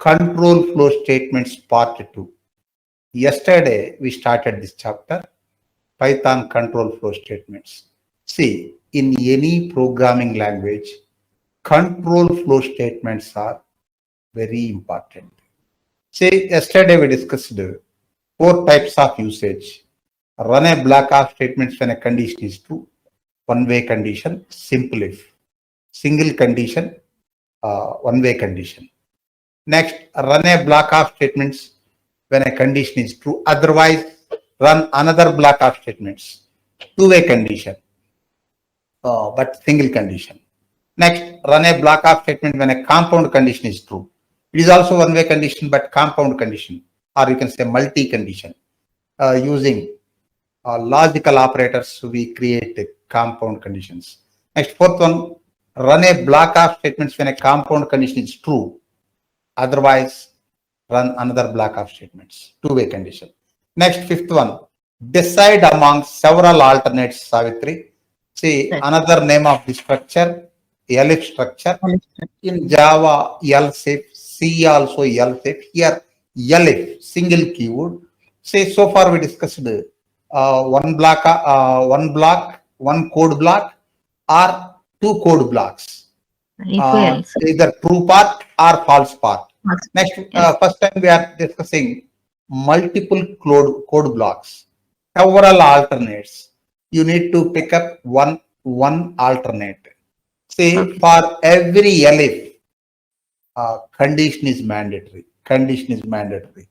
Control flow statements part 2. Yesterday we started this chapter, Python control flow statements. See, in any programming language, control flow statements are very important. See, yesterday we discussed 4 types of usage. Run a block of statements when a condition is true, one-way condition, simple if, single condition, one-way condition. Next, run a block of statements when a condition is true. Otherwise, run another block of statements, two-way condition, but single condition. Next, run a block of statement when a compound condition is true. It is also one-way condition, but compound condition, or you can say multi-condition. Using logical operators, we create compound conditions. Next, fourth one, run a block of statements when a compound condition is true. Otherwise, run another block of statements, two-way condition. Next, fifth one, decide among several alternates, Savitri. See, another name of the structure, elif structure. In Java, else if, C also else if. Here, elif, single keyword. See, so far we discussed one code block, or two code blocks. Either true part or false part. Next, first time we are discussing multiple code blocks, several alternates. You need to pick up one alternate. Say for every elif, condition is mandatory. Condition is mandatory.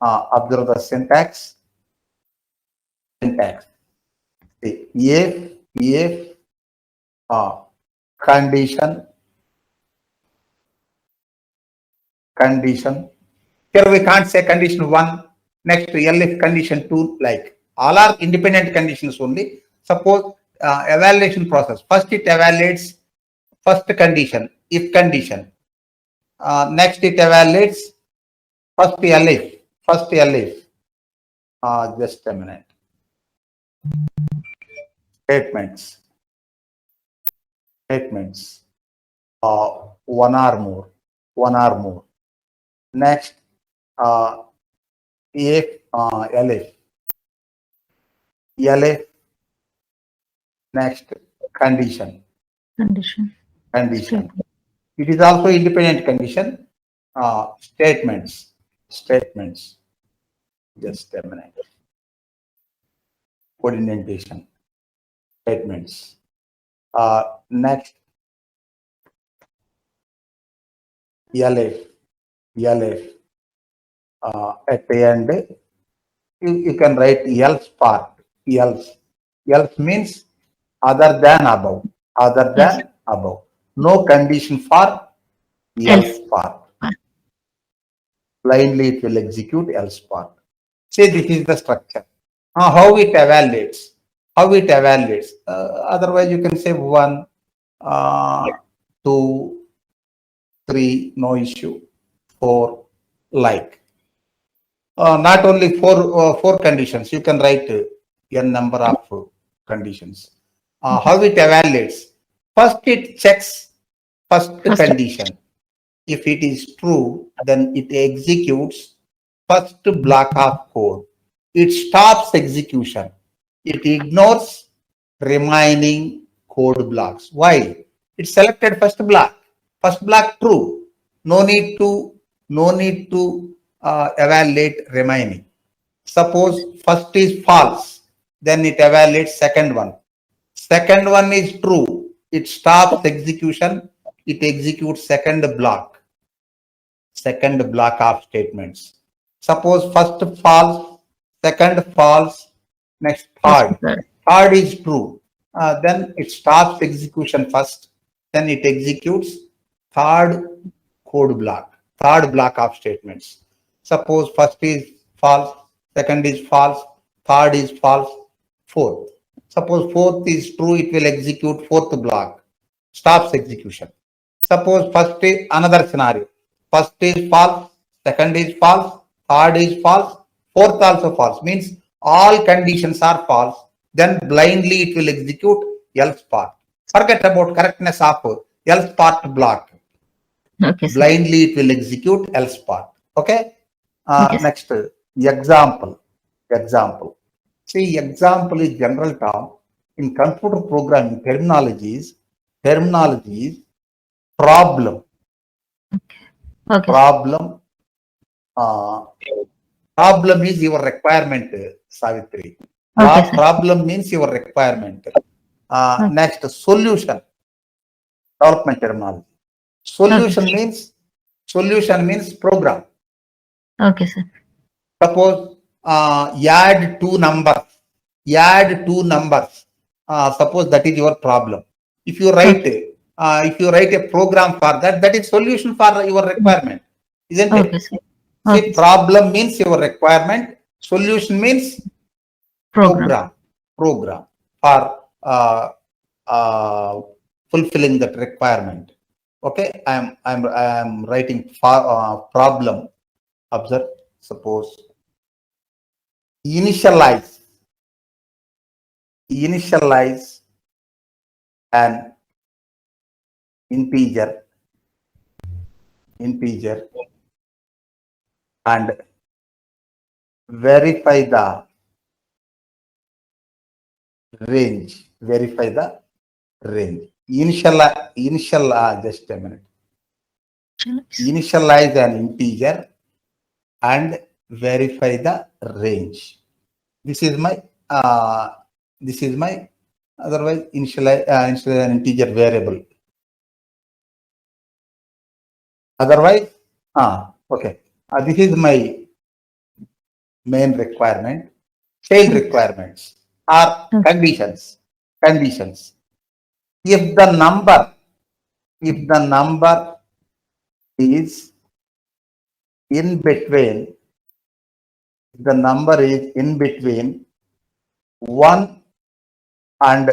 Observe the syntax. Syntax. See, if condition. Here we can't say condition 1, next elif condition 2, like all are independent conditions only. Suppose evaluation process. First it evaluates first condition, if condition. Next it evaluates first elif. Just a minute. Statements. One or more. Next, if elif. Next, condition. It is also independent condition. Statements. Just a minute. Code indentation. Statements. Next, elif. At the end, you can write else part. Else means other than above. No condition for else part. Blindly it will execute else part. Say this is the structure. How it evaluates. Otherwise you can say 1, 2, 3, no issue. 4, like. Not only four conditions, you can write n number of conditions. How it evaluates? First it checks first condition. If it is true, then it executes first block of code. It stops execution. It ignores remaining code blocks. Why? It selected first block. First block true. No need to evaluate remaining. Suppose first is false, then it evaluates second one. Second one is true. It stops execution. It executes second block of statements. Suppose first false, second false, next third. Third is true. Then it stops execution first. Then it executes third block of statements. Suppose first is false, second is false, third is false, fourth. Suppose fourth is true, it will execute fourth block, stops execution. Suppose first is another scenario. First is false, second is false, third is false, fourth also false. Means all conditions are false. Then blindly it will execute else part. Forget about correctness of else part block. Okay, sir. Blindly it will execute else part. Okay. Okay, sir. Next, example. Example. See, example is general term. In computer programming terminologies, problem, Okay, sir. problem, uh, problem is your requirement, Savitri. Okay, sir. Problem means your requirement. Okay, Next, solution, development terminology. okay, sir. Solution means program. Okay, sir. Suppose add two numbers. Add two numbers. Suppose that is your problem. If you write Okay, a program for that, that is solution for your requirement, isn't okay, it? sir. See, Okay, sir. problem means your requirement. Solution means Program. program for fulfilling that requirement. Okay, I am writing for problem. Observe. Suppose initialize initialize an integer and verify the verify the range. Just a minute. Initialize an integer and verify the range. This is my otherwise initialize an integer variable. Otherwise, okay. This is my main requirement. Child requirements are Okay. conditions. Conditions. If the number is in between, the number is in between 1 and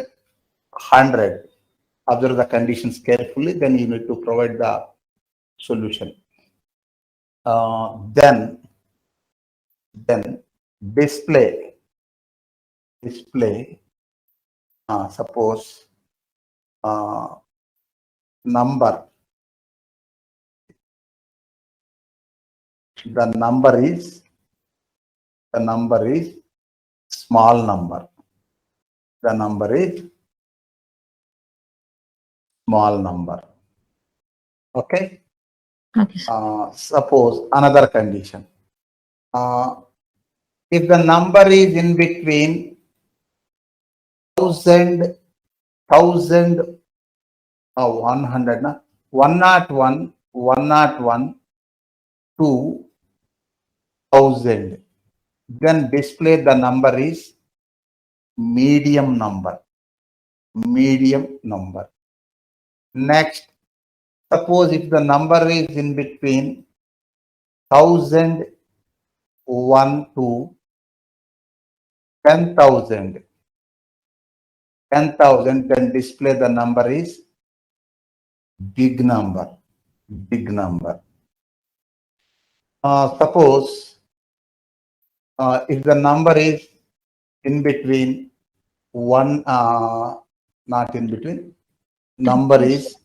100. Observe the conditions carefully, then you need to provide the solution. Then display suppose number, the number is small number. The number is small number. Okay. Okay, sir. Suppose another condition. If the number is in between 1,000, 100, 101, 101 to 1,000, then display the number is medium number. Medium number. Next, suppose if the number is in between 1,001 to 10,000, then display the number is big number. Big number. Suppose if the number is in between one, not in between, number is,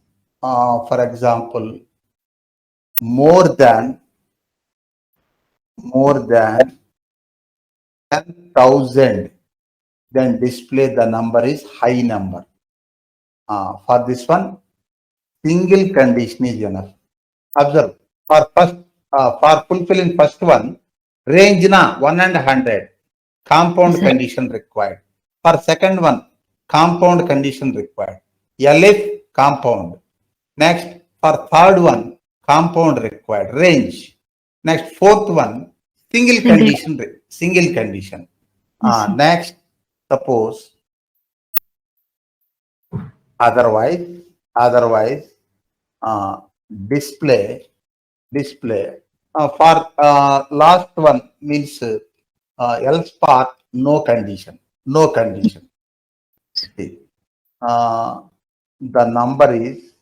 for example, more than 10,000, then display the number is high number. For this one, single condition is enough. Observe, for fulfilling first one, range na 1 and 100, compound Yes, condition required. For second one, compound condition required. Elif compound. Next, for third one, compound required. Range. Next, fourth one, single condition. Single condition. Yes, Next, suppose otherwise, display. For last one means else part, no condition. No condition. See, the number is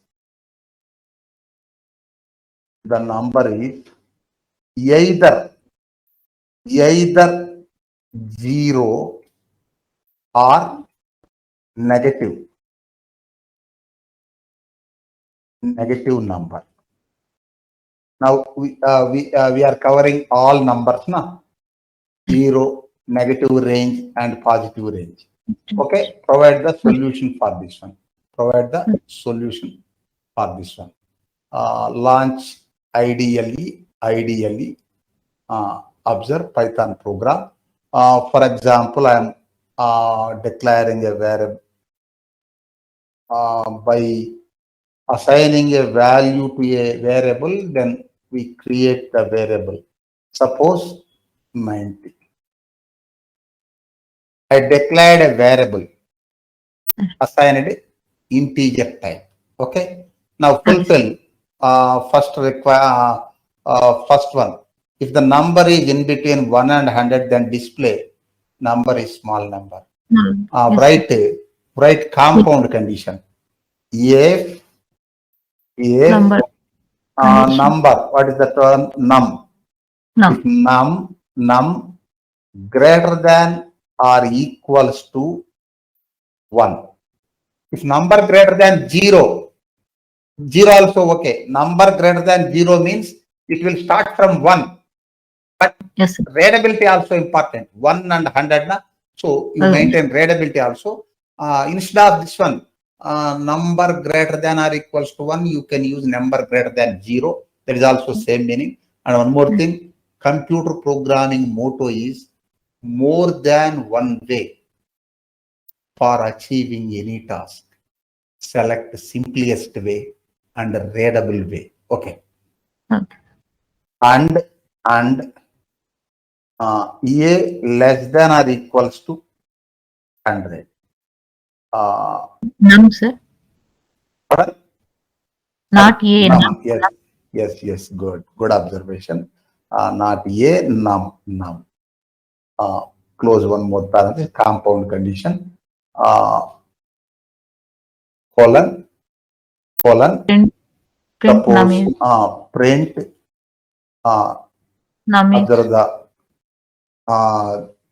either 0 or negative number. Now we are covering all numbers, na? 0, negative range, and positive range. Okay, provide the solution for this one. Provide the solution for this one. Launch ideally, observe Python program. For example, I am declaring a variable by assigning a value to a variable, then we create the variable. Suppose 90. I declared a variable, assigned integer type. Okay. Now fulfill first one. If the number is in between 1 and 100, then display number is small number. Write compound condition. If Number. number, what is the term? Num. If num greater than or equals to 1. If number greater than 0 also okay. Number greater than 0 means it will start from 1. But Yes, readability also important. 1 and 100. Na? So you maintain readability also. Instead of this one, number greater than or equals to 1, you can use number greater than 0. That is also same meaning. And one more thing, computer programming motto is more than one way for achieving any task. Select the simplest way and the readable way. Okay. And a less than or equals to 100. Num, sir. Not a. Num. Yes. Good observation. Not a, num. Close one more parenthesis. Compound condition. Colon. Print Suppose print. Observe the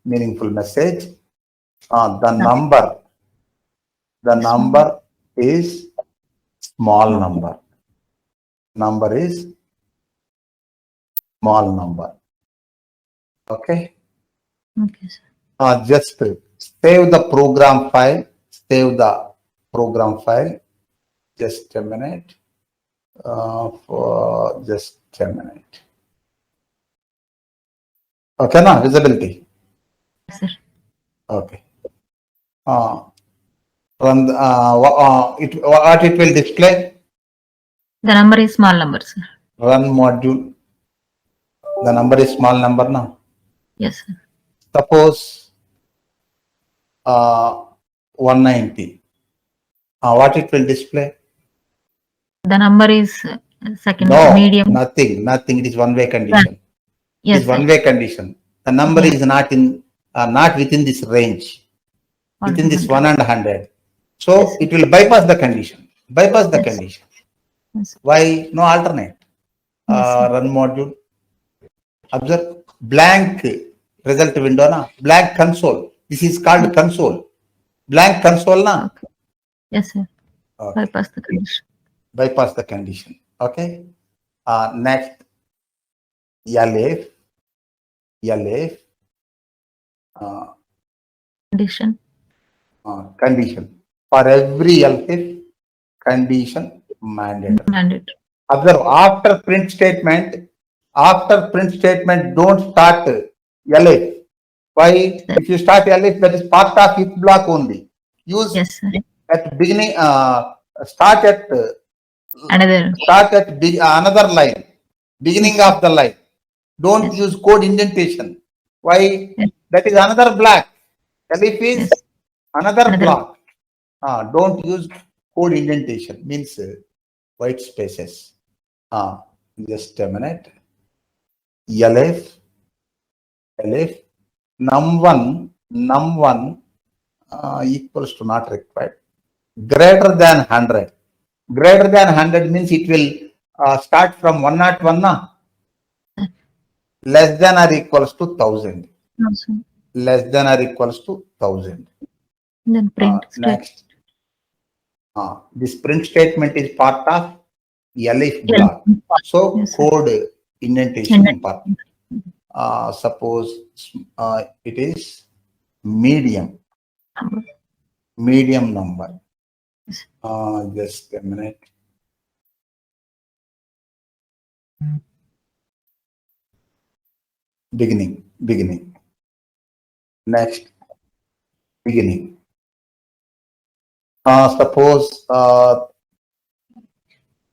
meaningful message. The number is small number. Number is small number. Okay. Okay, sir. Just save the program file. Just a minute. For just a minute. Okay, now visibility. Yes, sir. Okay. From what it will display? The number is small number, sir. Run module. The number is small number now. Yes, sir. Suppose 190. What it will display? The number is second medium. Nothing. It is one way condition. Yes, it is one way condition. The number is not within this range. Within this 1 and 100. So it will bypass the condition. Yes. Why? No alternate. Run module. Observe blank result window na. Blank console. This is called console. Blank console na. Okay. Yes, sir. Okay. Bypass the condition. Okay. Next. elif. Condition. For every elif, condition mandatory. Observe after print statement, don't start elif. Why? If you start elif, that is part of if block only. Use at beginning. Start at another line. Beginning of the line. Don't use code indentation. Why? That is another block. elif is another block. Don't use code indentation. Means white spaces. Just a minute. elif num1 equals to not required. Greater than 100. Greater than 100 means it will start from 101. Na? Less than or equals to 1000. Less than or equals to 1000. Then print. Next. This print statement is part of elif block. So Yes, sir. code indentation important. Suppose it is medium number. Yes. Just a minute. Beginning. Next, beginning. Suppose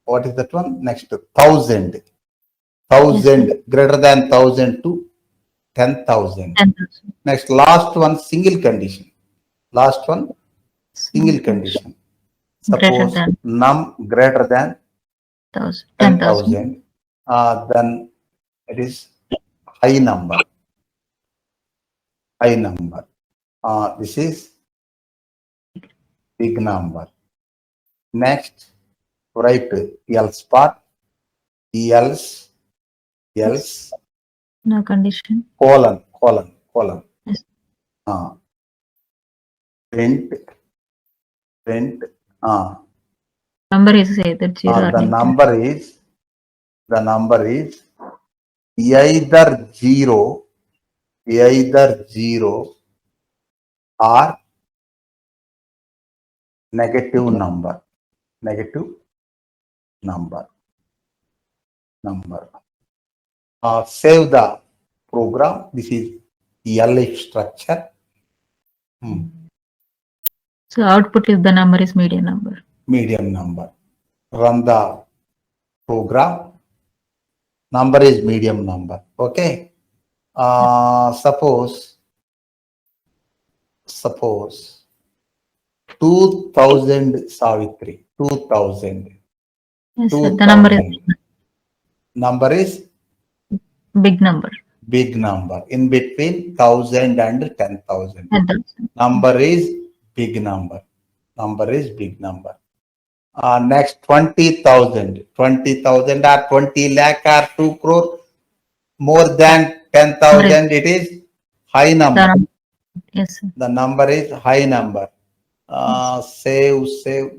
what is that one? Next, 1,000. 1,000 Yes, greater than 1,000 to 10,000. 10,000. Next, last one, single condition. Last one, single condition. Greater Suppose than num greater than 10,000. 10,000, then it is high number. High number. This is big number. Next, write else part. Else. No condition. Colon. Yes. Print. Number is either 0 or The negative. number is either zero or negative number. Save the program. This is elif structure. So output is the number is medium number. Medium number. Run the program. Number is medium number. Okay. Suppose 2,000 Savitri. 2,000. Yes, sir. The number is big number. Big number. In between 1,000 and 10,000. 10,000. Number is big number. Next, 20,000. 20,000 or 20 lakh or 2 crore. More than 10,000, it is high number. Yes, sir. The number is high number. Save.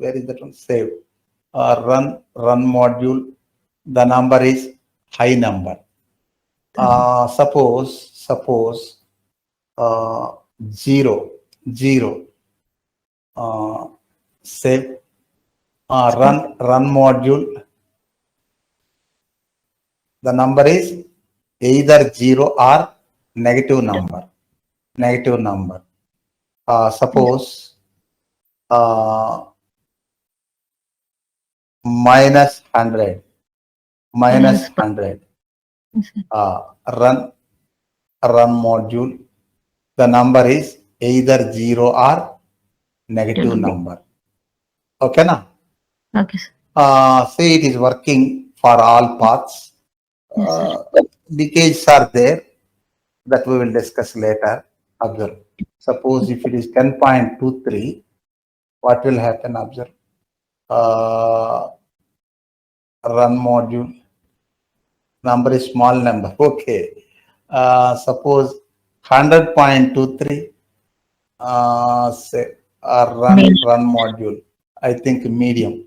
Where is that one? Save. Run module. The number is high number. Suppose 0. Save. Run module. The number is either 0 or negative number. Suppose minus 100. Run module. The number is either 0 or negative number. Okay, na? Okay, sir. Say it is working for all paths. Decays are there, that we will discuss later. Observe. Suppose if it is 10.23, what will happen? Observe. Run module. Number is small number. Okay. Suppose 100.23. Say run module. I think medium.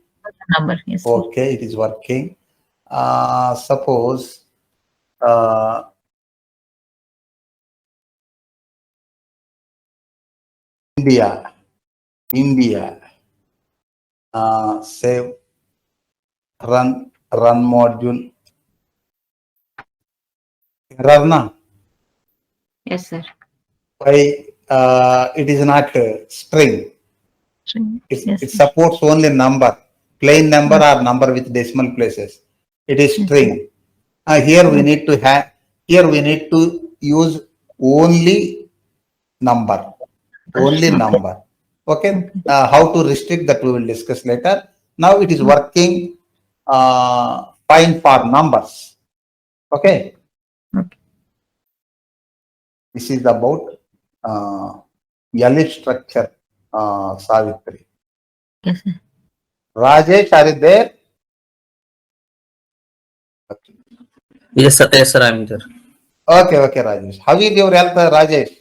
Number. Yes. Okay, it is working. Suppose India. Save. Run module. Error na? Yes, sir. Why it is not string? It supports only number, plain number or number with decimal places. It is string. Here we need to use only number. Okay. How to restrict that we will discuss later. Now it is working fine for numbers. Okay. This is about elif structure, Savitri. Yes, sir. Rajesh, are you there? Okay. Yes, sir. I'm there. Okay, Rajesh. How is your health, Rajesh?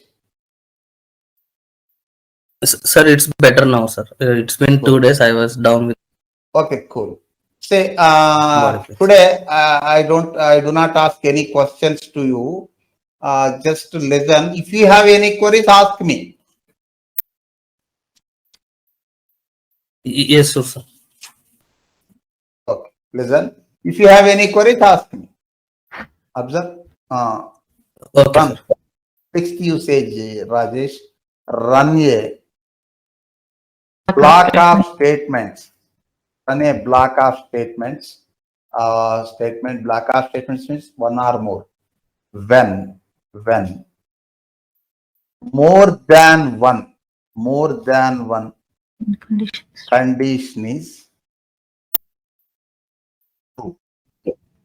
Sir, it's better now, sir. It's been 2 days. I was down with. Okay, cool. Say, Got it. today I do not ask any questions to you. Just to listen. If you have any queries, ask me. Yes, sir. Okay, listen. If you have any queries, ask me. Observe. Okay, Run. sir. Fixed usage, Rajesh. Run a block of statements. Run a block of statements. Block of statements means one or more. When more than one Conditions. condition is true.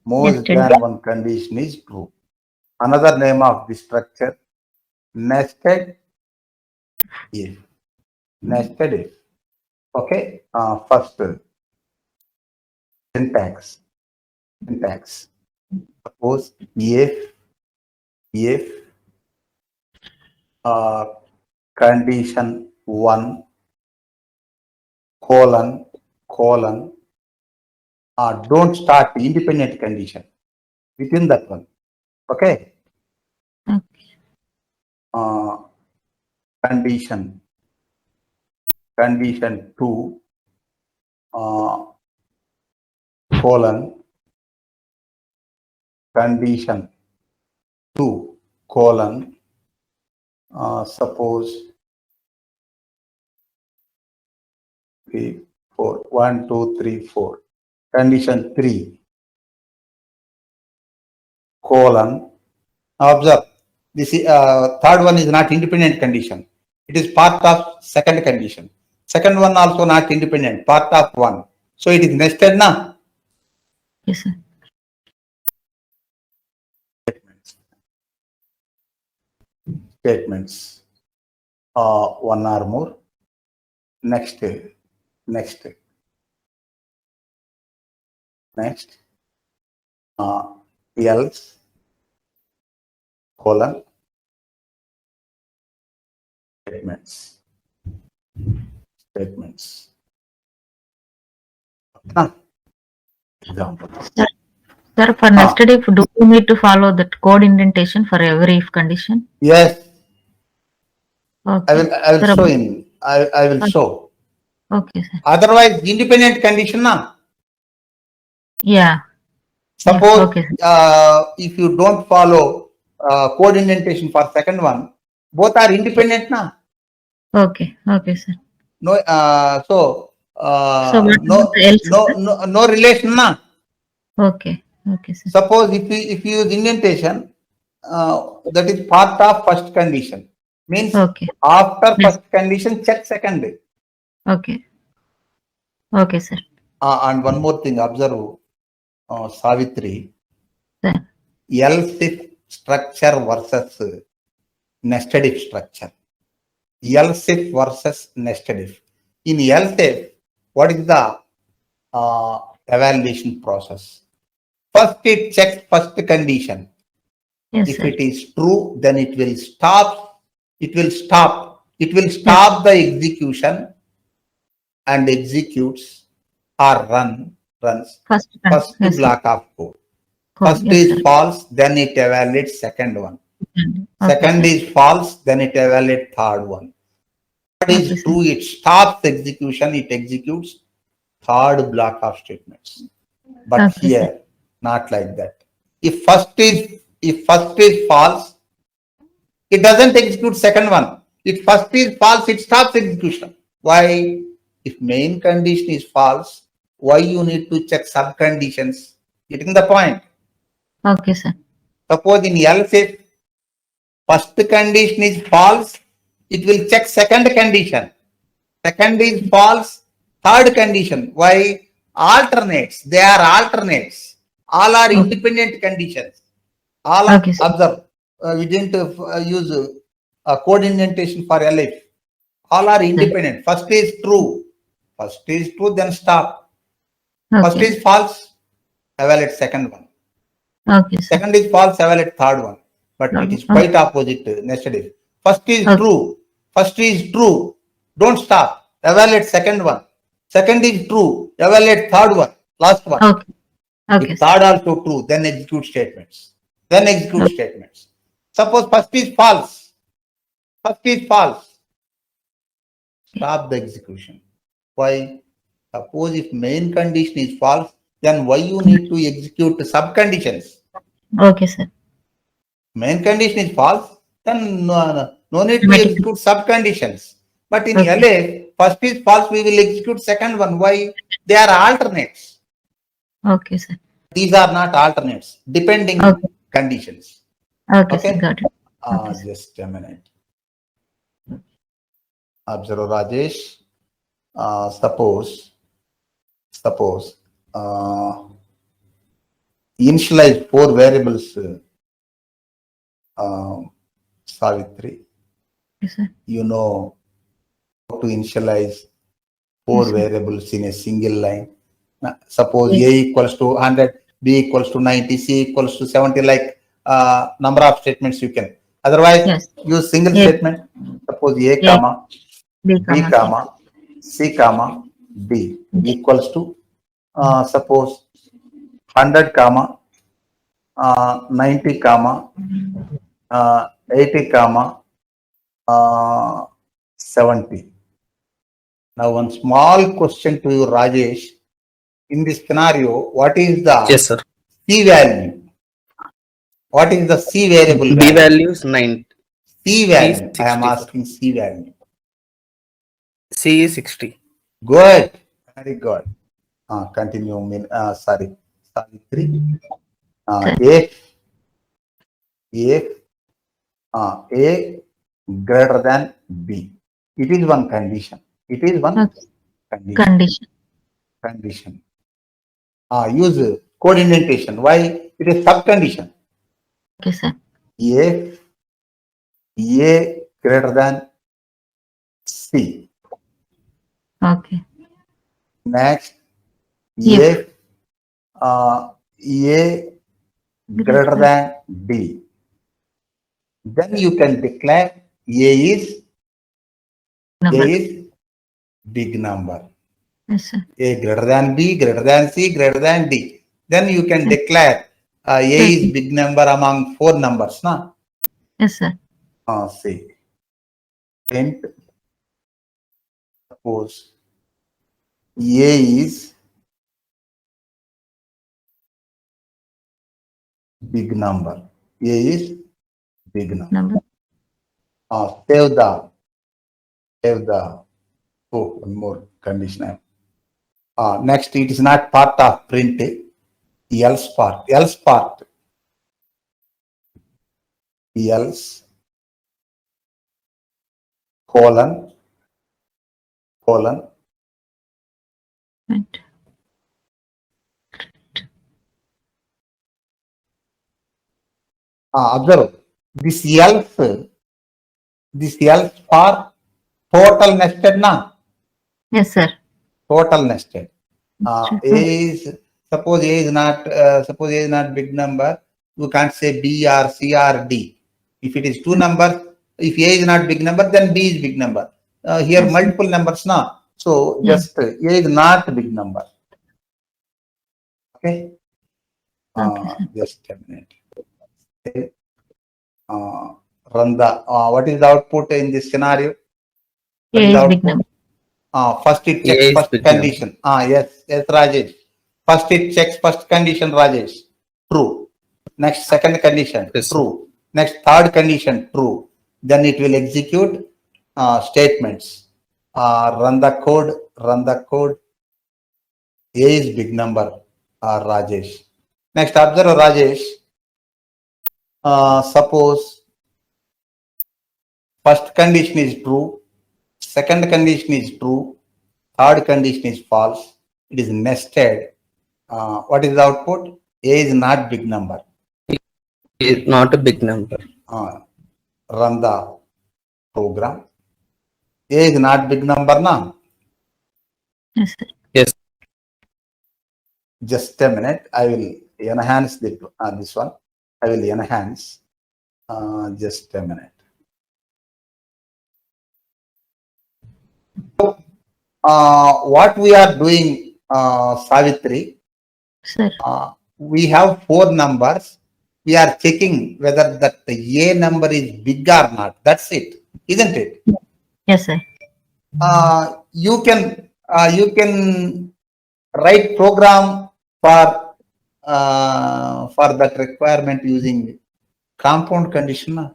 More Nested. than one condition is true. Another name of the structure, nested if. Nested if. Okay. First syntax. Suppose if condition 1 colon don't start the independent condition within that one. Okay. Okay. Condition 2 colon condition 2 colon suppose 3 4 1 2 3 4 condition 3 colon. Observe, this is third one is not independent condition. It is part of second condition. Second one also not independent, part of one. So it is nested now. Yes, sir. Statements. One or more. Next. Else colon statements. Example. Sir, for nested if, do you need to follow that code indentation for every if condition? Yes, Okay. I will Sir, show in. I will show. Okay, sir. Otherwise, independent condition now. Yeah. Suppose Okay, if you don't follow code indentation for second one, both are independent now. Okay. Okay, sir. No, So what about the else, sir? no relation now. Okay. Okay, sir. Suppose if you use indentation, that is part of first condition. Means Okay. after Yes. first condition, check second. Okay. Okay, sir. And one more thing, observe, Savitri, Sir. else if structure versus nested if structure. Else if versus nested if. In else if, what is the evaluation process? First, it checks first condition. Yes, If sir. it is true, then it will stop. It will stop the execution and executes or runs First yes, block of code. code. First Yes, is sir. false, then it evaluates second one. Okay, Second sir. is false, then it evaluates third one. Third Okay, is sir. true, it stops execution, it executes third block of statements. But Okay, here, sir. not like that. If first is false, it doesn't execute second one. If first is false, it stops execution. Why? If main condition is false, why you need to check sub conditions? Getting the point? Okay, sir. Suppose in else if first condition is false, it will check second condition. Second is false, third condition. Why? Alternates. They are alternates. All are Okay. independent conditions. All are, Okay, sir. observe. We didn't use code indentation for elif. All are independent. First is true. Then stop. First Okay. is false, evaluate second one. Okay, sir. Second is false, evaluate third one. But it is quite opposite nested if. First is true. Don't stop. Evaluate second one. Second is true. Evaluate third one. Last one. Okay. Okay, If sir. third also true, then execute statements. Then execute Okay. statements. Suppose first is false. First is false. Stop the execution. Why? Suppose if main condition is false, then why you need to execute sub conditions? Okay, sir. Main condition is false, then no need to Automatic. execute sub conditions. But in Okay. LA, first is false, we will execute second one. Why? They are alternates. Okay, sir. These are not alternates, depending Okay. conditions. Okay, sir. Okay? Got it. Okay, sir. Just a minute. Observe Rajesh. Suppose initialize 4 variables, Savitri. Okay, sir. You know how to initialize 4 Yes, sir. variables in a single line. Suppose Yes. A equals to 100, B equals to 90, C equals to 70, like number of statements you can. Otherwise, Yes. use single Yes. statement. Suppose A, Yes. comma, B, B, C. comma, C, comma, D equals to, suppose 100, comma, 90, comma, 80, comma, 70. Now, one small question to you, Rajesh. In this scenario, what is the Yes, sir. C value? What is the C variable B value? value is 9. C value. I am 60, sir. asking C value. C is 60. Good. Very good. Continue. Sorry. 3. If A greater than B. It is one condition. It is one Okay. condition. Condition. Use code indentation. Why? It is sub condition. Okay, sir. If A greater than C. Okay. Next, If if A greater than B, then you can declare A is number. big number. Yes, sir. A greater than B, greater than C, greater than D. Then you can Yes. declare A Yes. is big number among 4 numbers. Na? Yes, sir. See. Print. Suppose A is big number. A is big number. Number. Save the one more condition. Next, it is not part of print. Else part. Else colon Right. observe this else for total nested na. Yes, sir. Total nested. Sure. Suppose A is not big number. You can't say B or C or D. If it is 2 numbers, if A is not big number, then B is big number. Here Yes, multiple numbers now. So yes. just A is not big number. Okay. Okay, sir. Just a minute. Run the what is the output in this scenario? What A is the is big output? number. First it A checks is first big condition. Yes, Rajesh. First it checks first condition, Rajesh. True. Next second condition, Yes, sir. true. Next third condition, true. Then it will execute statements. Run the code. A is big number, Rajesh. Next, observe Rajesh. Suppose first condition is true, second condition is true, third condition is false. It is nested. What is the output? A is not big number. Is not a big number. Run the program. A is not big number now. Yes, sir. Yes. Just a minute. I will enhance this one. I will enhance. Just a minute. What we are doing, Savitri, Sir. We have 4 numbers. We are checking whether that A number is big or not. That's it, isn't it? Yes, sir. You can write program for that requirement using compound condition.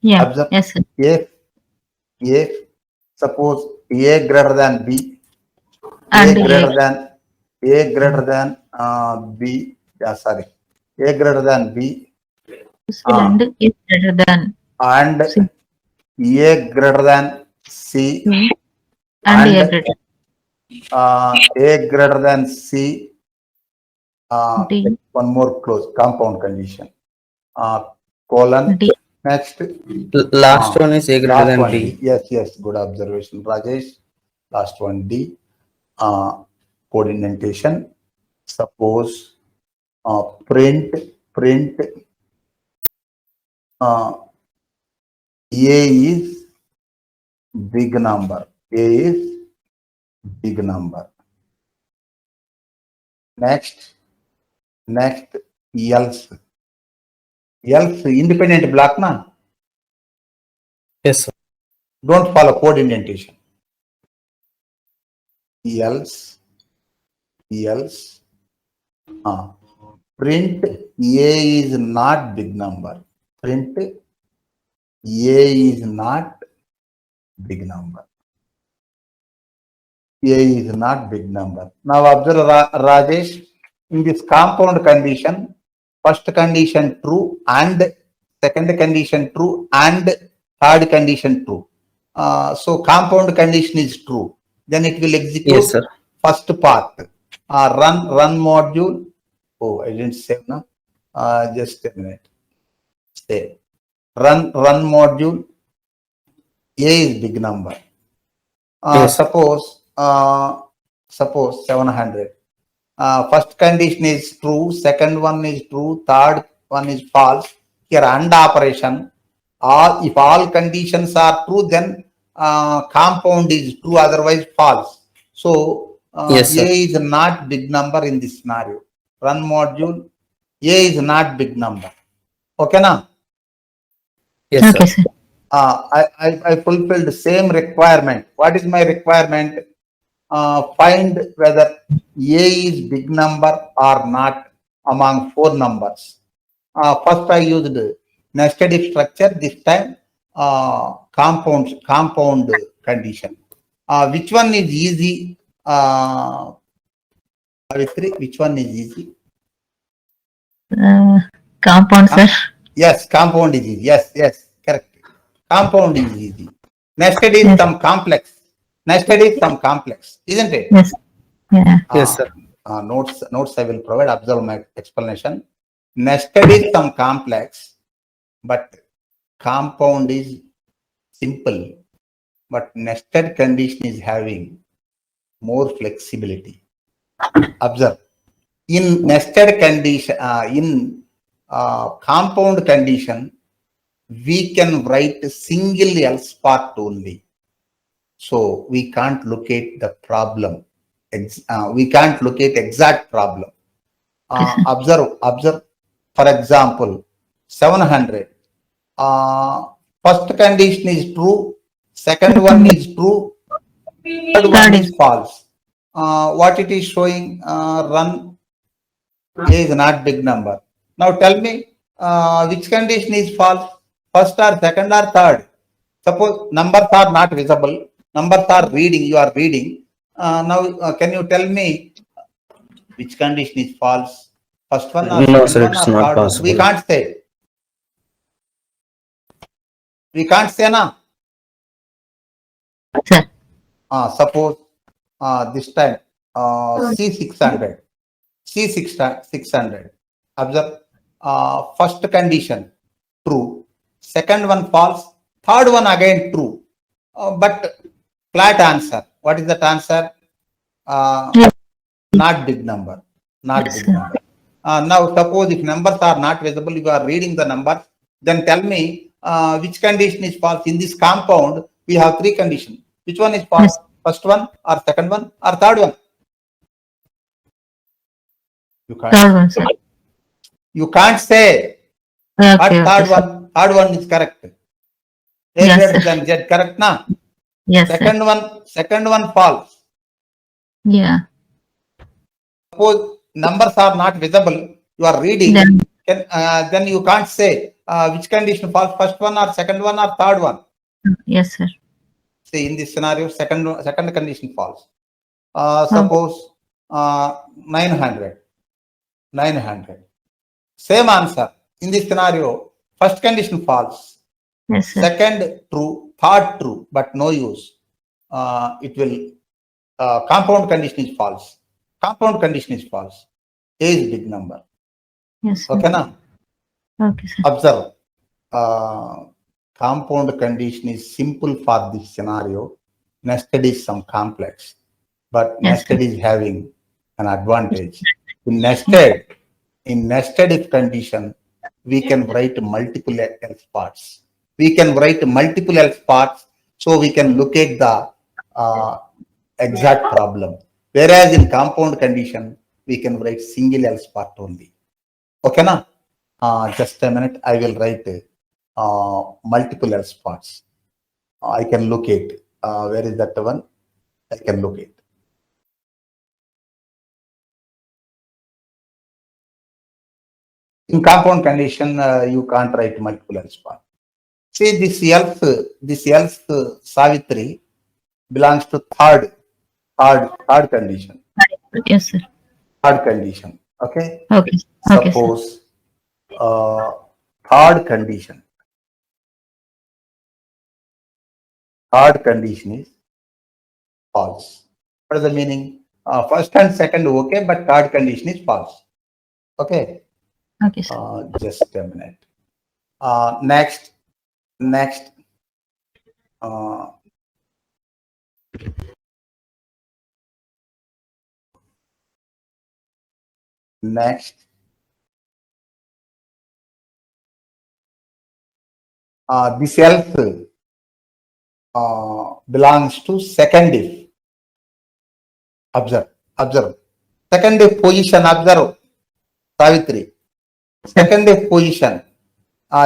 Yeah. Observe. Yes, sir. If suppose A greater than B, And A greater than B. Sorry, A greater than B and is greater than and C. A greater than C And and A greater A greater than C. D. One more close compound condition. Colon. D. Next. Last one is A greater Last than one D. D. Yes. Good observation, Rajesh. Last one D. Code indentation. Suppose print A is big number. A is big number. Next else independent block na. Yes, sir. Don't follow code indentation. Else print A is not big number. Print A is not big number. A is not big number. Now observe Rajesh, in this compound condition, first condition true and second condition true and third condition true. So compound condition is true. Then it will execute Yes, sir. first part. Run module. Oh, I didn't save now. Just a minute. Save. Run module. A is big number. Yes. Suppose 700. First condition is true, second one is true, third one is false. Here AND operation. If all conditions are true, then compound is true, otherwise false. So Yes, sir. A is not big number in this scenario. Run module. A is not big number. Okay now? Yes, Okay, sir. sir. I fulfilled the same requirement. What is my requirement? Find whether A is big number or not among 4 numbers. First I used nested if structure, this time compound condition. Which one is easy? Savitri, which one is easy? Compound, sir. Yes, compound is easy. Yes, correct. Compound is easy. Nested is Yes. some complex. Nested is some complex, isn't it? Yes. Yeah. Yes, sir. Notes I will provide. Observe my explanation. Nested is some complex, but compound is simple. But nested condition is having more flexibility. Observe. In nested condition, compound condition, we can write a single else part only. So we can't locate the problem. We can't locate exact problem. Observe. For example, 700. First condition is true. Second one is true. Third one is false. What it is showing? Run A is not big number. Now tell me which condition is false? First or second or third? Suppose numbers are not visible. Numbers are reading. You are reading. Now can you tell me which condition is false? First one or No, second sir, one it's or not third one? possible. We can't say. We can't say now. Sir. Suppose this time C600. C600. Observe. First condition true. Second one false. Third one again true. But flat answer. What is that answer? Not big number. Not Yes, big sir. number. Now suppose if numbers are not visible, you are reading the numbers, then tell me which condition is false. In this compound, we have 3 conditions. Which one is false? Yes. First one or second one or third one? You can't. Third one, sir. You can't say. Okay, But okay, third sir. one. Third one is correct. A Yes, greater sir. than Z, correct na? Yes, sir. Second one false. Yeah. Suppose numbers are not visible, you are reading, then you can't say which condition false, first one or second one or third one. Yes, sir. See, in this scenario, second condition false. Suppose 900. Same answer. In this scenario, first condition false, Yes, sir. second true, third true, but no use. It will compound condition is false. Compound condition is false. A is big number. Yes, sir. Okay, na? Okay, sir. Observe. Compound condition is simple for this scenario. Nested is some complex, but Yes, nested sir. is having an advantage. In nested if condition, we can write multiple else parts. We can write multiple else parts, so we can locate the exact problem. Whereas in compound condition, we can write single else part only. Okay, na? Just a minute, I will write multiple else parts. I can locate. Where is that one? I can locate. In compound condition, you can't write multiple else part. See, this else Savitri belongs to third condition. Yes, sir. Third condition. Okay. Okay. Okay, sir. Suppose third condition. Third condition is false. What is the meaning? First and second okay, but third condition is false. Okay. Okay, sir. Just a minute. Next. Next. This else belongs to second if. Observe. Second if position, observe. Savitri. Second if position.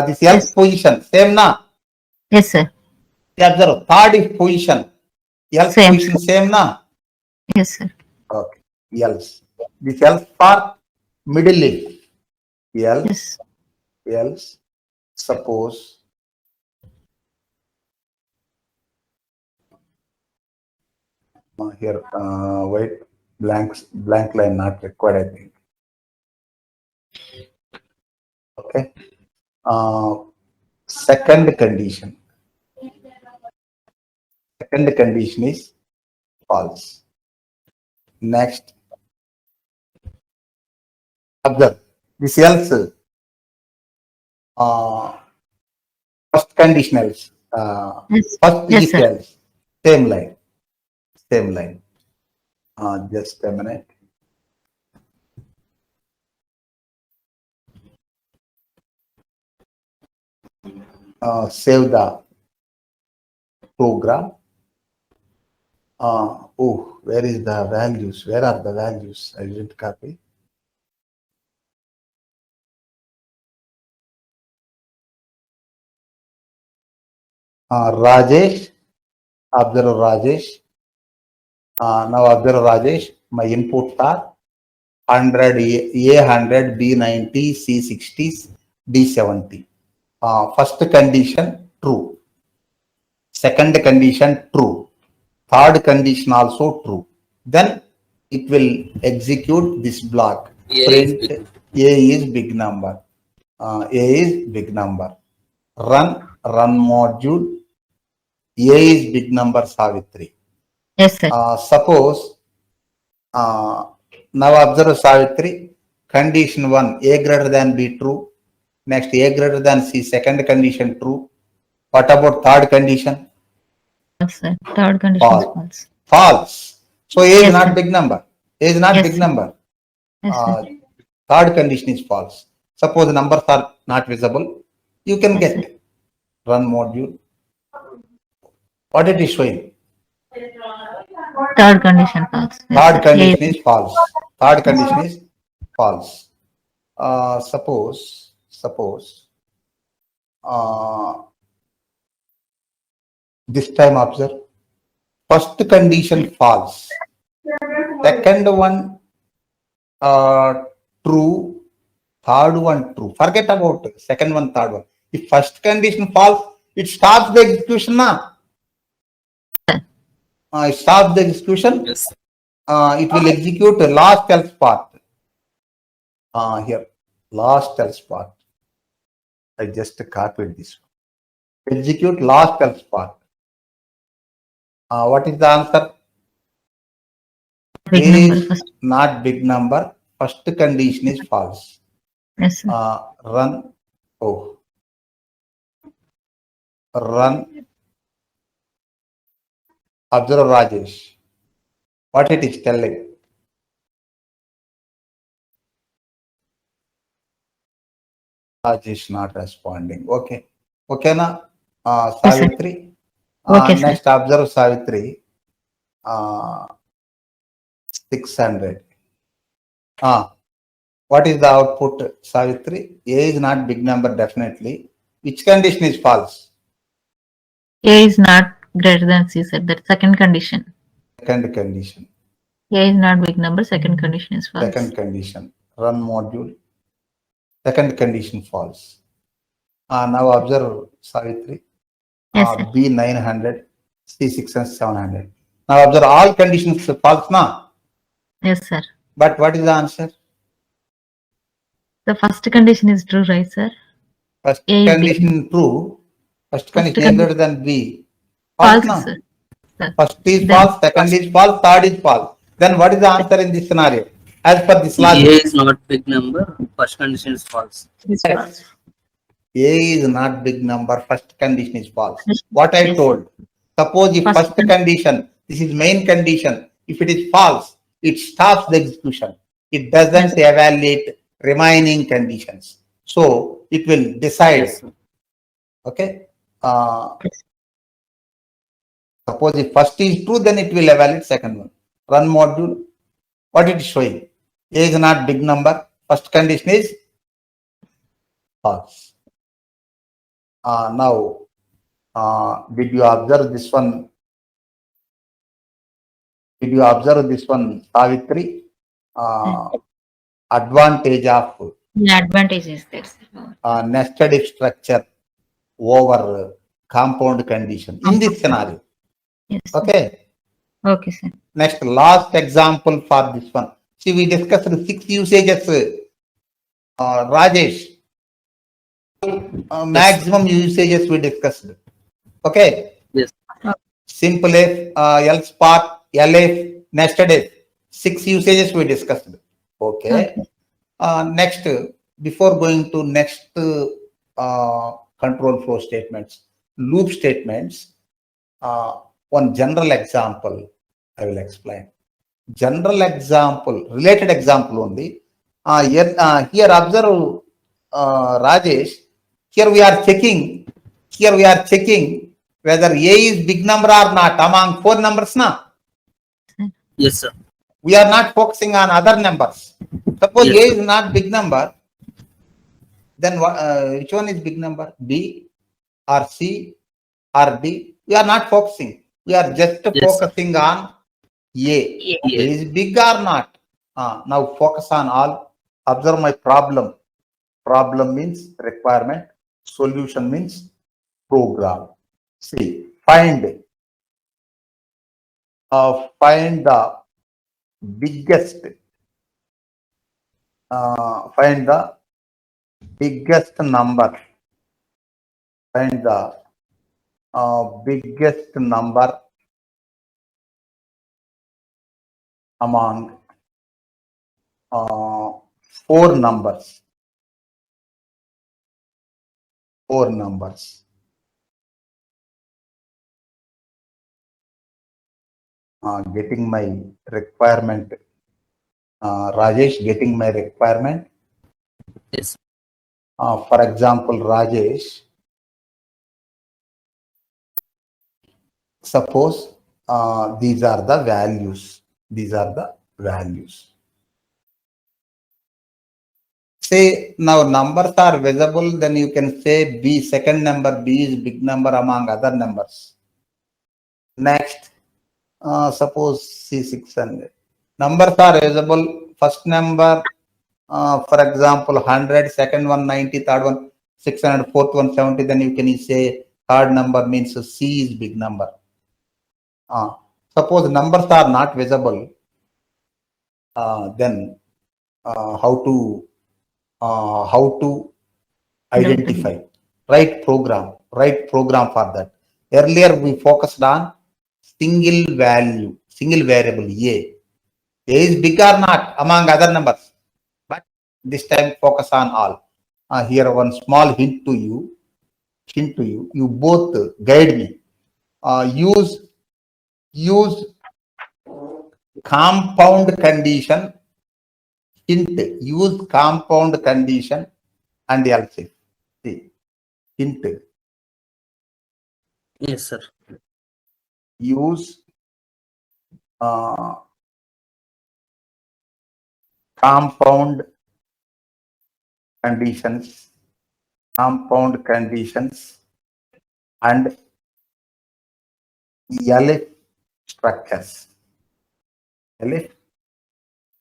This else Yes. position, same na? Yes, sir. Observe. Third if position. Else Same, position, same na? Yes, sir. Okay. Else. This else for middle if. Yes. Else. Suppose here white blank line not required, I think. Okay. Second condition is false. Next, observe this else first condition else Yes. first Yes, if sir. else same line. Just a minute. Save the program. Where is the values? Where are the values? I didn't copy. Rajesh, observe Rajesh. Now observe Rajesh. My inputs are 100, A100, B90, C60, D70. First condition true. Second condition true. Third condition also true. Then it will execute this block. Print A is big number. A is big number. Run module. A is big number Savitri. Yes, sir. Suppose now observe Savitri. Condition 1, A greater than B true. Next, A greater than C, second condition true. What about third condition? Yes, sir. Third condition is false. False. So A is Yes, not sir. big number. A is not Yes, big sir. number. Yes, sir. Third condition is false. Suppose numbers are not visible, you can Yes, get sir. run module. What it is showing? Third condition false. Yes, Third sir. condition is false. Third condition is false. Suppose this time observe, first condition false, second one true, third one true. Forget about second one, third one. If first condition false, it stops the execution now. It stops the execution. Yes. It will execute the last else part. Here, last else part. I just copied this one. Execute last else part. What is the answer? Big A number is first. not big number. First condition is false. Yes, sir. Run. Oh. Run. Observe Rajesh. What it is telling? Rajesh not responding. Okay. Okay, na? Yes, sir. Savitri. Okay, sir. Next, observe Savitri. 600. What is the output, Savitri? A is not big number, definitely. Which condition is false? A is not greater than C, sir. That second condition. Second condition. A is not big number. Second condition is false. Second condition. Run module. Second condition false. Now observe Savitri. Yes, sir. B 900, C 700. Now observe all conditions false now. Yes, sir. But what is the answer? The first condition is true, right, sir? First A is big. condition true. First condition condition- greater than B. False, now. sir. Sir. First is Then- false, second is false, third is false. Then what is the answer in this scenario? As per this A logic, is not big number. First condition is false. It's Yes. false. A is not big number, first condition is false. What I Yes. told, suppose if First first condition, this is main condition, if it is false, it stops the execution. It doesn't evaluate remaining conditions. So it will decide. Yes. Okay. Suppose if first is true, then it will evaluate second one. Run module. What it is showing? A is not big number. First condition is false. Now, did you observe this one? Did you observe this one, Savitri? Advantage of The advantage is there, sir. nested if structure over compound condition in this scenario. Yes. Sir. Okay. Okay, sir. Next, last example for this one. See, we discussed 6 usages. Rajesh, maximum usages we discussed. Okay. Yes. Simple if, else part, elif, nested if. 6 usages we discussed. Okay. Next, before going to next control flow statements, loop statements, one general example I will explain. General example, related example only. Here observe, Rajesh. Here we are checking. Whether A is big number or not among 4 numbers now. Yes, sir. We are not focusing on other numbers. Suppose Yes, A sir. is not big number, then which one is big number? B or C or D? We are not focusing. We are just Yes. focusing on A. Yeah. A is big or not? Now focus on all. Observe my problem. Problem means requirement. Solution means program. See, find the biggest. Find the biggest number. Find the biggest number among 4 numbers. 4 numbers. Getting my requirement. Rajesh, getting my requirement. Yes. For example, Rajesh, suppose these are the values. These are the values. say now numbers are visible, then you can say B, second number B is big number among other numbers. Next, suppose C600. Numbers are visible. First number, for example, 100, second one 90, third one 600, fourth one 70. Then you can say third number means C is big number. Suppose numbers are not visible, then how to identify? Write program for that. Earlier we focused on single variable A. A is big or not among other numbers, but this time focus on all. Here one small hint to you. You both guide me. Use compound condition. Hint. Use compound condition and elif. See, hint. Yes, sir. Use compound conditions and elif structures. Elif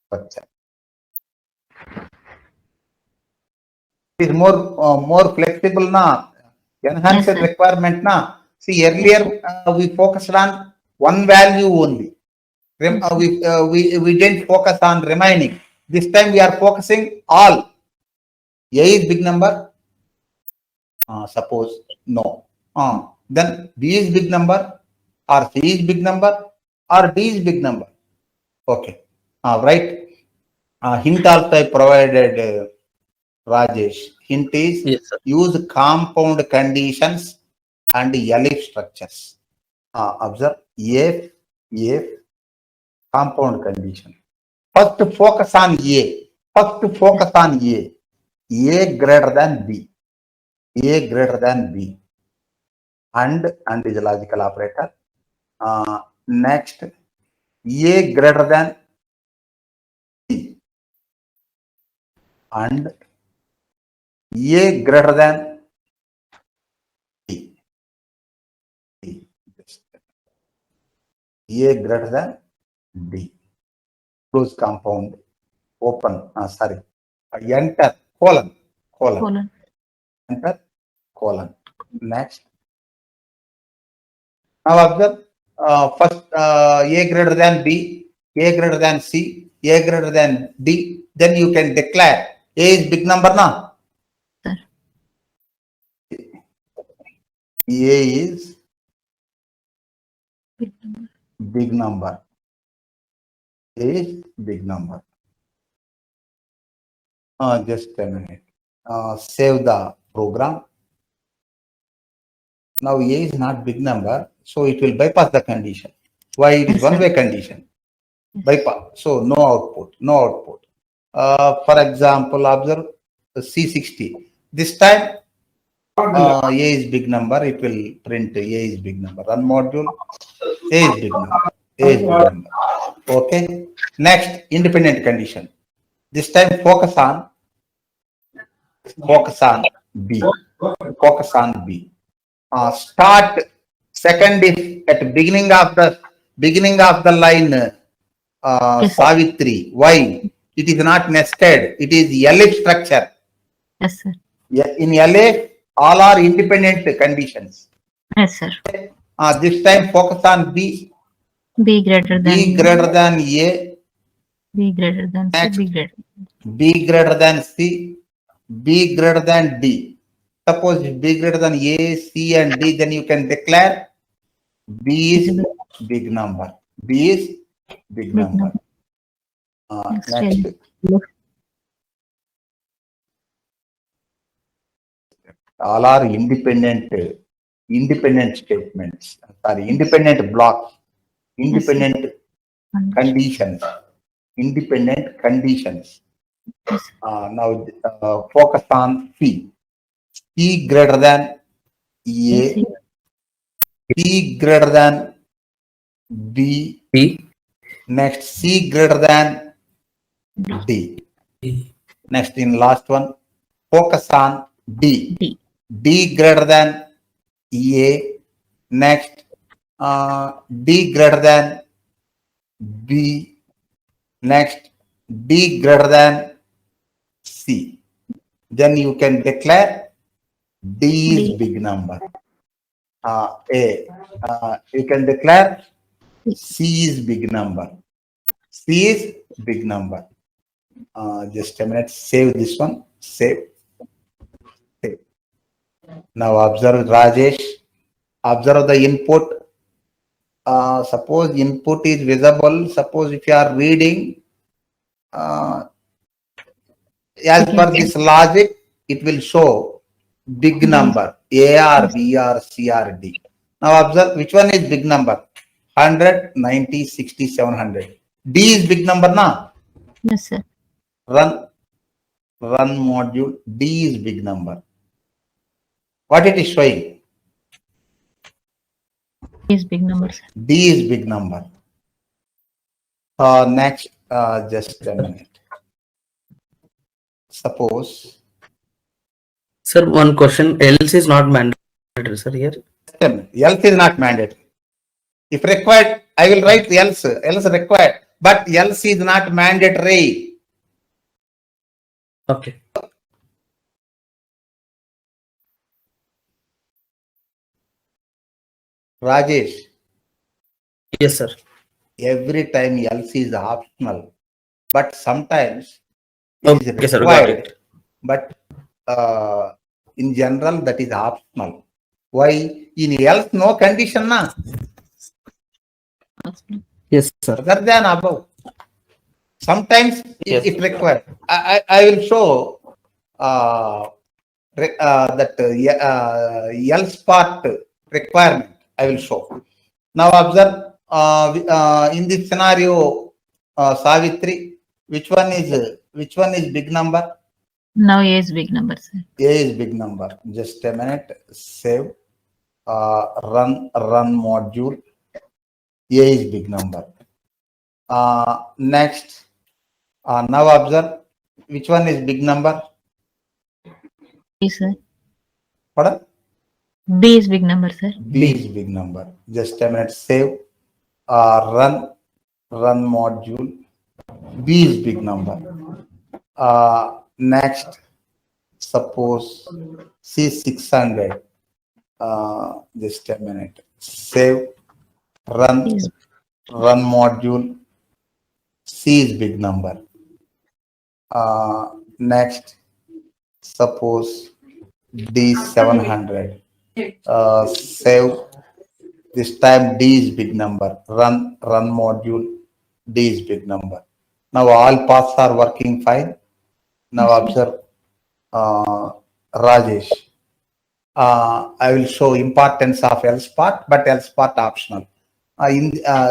structure. It is more flexible na. Enhanced requirement na. See, earlier we focused on one value only. We didn't focus on remaining. This time we are focusing all. A is big number. Suppose no. Then B is big number, or C is big number, or D is big number. Okay. Right. Hint also I provided, Rajesh. Hint is Yes, sir. use compound conditions and elif structures. Observe if compound condition. First focus on A. A greater than B. A greater than B. And is a logical operator. Next, A greater than C. And A greater than B. A greater than B. Close compound. Open. Enter colon. Enter colon. Next. Now observe. First A greater than B, A greater than C, A greater than D. Then you can declare A is big number now. A is big number. A is big number. Just a minute. Save the program. Now A is not big number, so it will bypass the condition. Why? It is one-way condition. Bypass. So no output. For example, observe C60. This time A is big number. It will print A is big number. Run module. A is big number. Okay. Next, independent condition. This time focus on B. Start second if at beginning of the line. Savitri. Why? It is not nested. It is elif structure. Yes, sir. In elif, all are independent conditions. Yes, sir. This time focus on B. B greater than A. B greater than Next. C. B greater than C. B greater than D. Suppose B greater than A, C, and D, then you can declare B is big number. B is big number. Next. All are independent statements. Independent blocks. Independent conditions. Now focus on C. C greater than A. C greater than B. B. Next, C greater than D. Next, in last one, focus on D. D. D greater than A. Next, D greater than B. Next, D greater than C. Then you can declare D is D. big number. You can declare C is big number. C is big number. Just a minute. Save this one. Save. Save. Now observe Rajesh. Observe the input. Suppose input is visible. Suppose if you are reading, as per this logic, it will show big number A or B or C or D. Now observe which one is big number. 100, 90, 60, 700. D is big number now. Yes, sir. Run module. D is big number. What it is showing? D is big number, sir. D is big number. Next, just a minute. Suppose. Sir, one question. Else is not mandatory, sir, here. Else is not mandatory. If required, I will write else. Else required. But else is not mandatory. Okay. Rajesh. Yes, sir. Every time else is optional. But sometimes it is Okay, sir, got required. it. But in general, that is optional. Why? In else, no condition, na? Yes, sir. Other than above. Sometimes Yes. it required. I will show that else part requirement. I will show. Now observe in this scenario, Savitri, which one is big number? Now A is big number, sir. A is big number. Just a minute. Save. Run module. A is big number. Next. Now observe which one is big number. B, sir. Pardon? B is big number, sir. B is big number. Just a minute. Save. Run module. B is big number. Next, suppose C 600. Just a minute. Save. Run module. C is big number. Next, suppose D 700. Save. This time D is big number. Run module. D is big number. Now all paths are working fine. Now observe Rajesh. I will show importance of else part, but else part optional.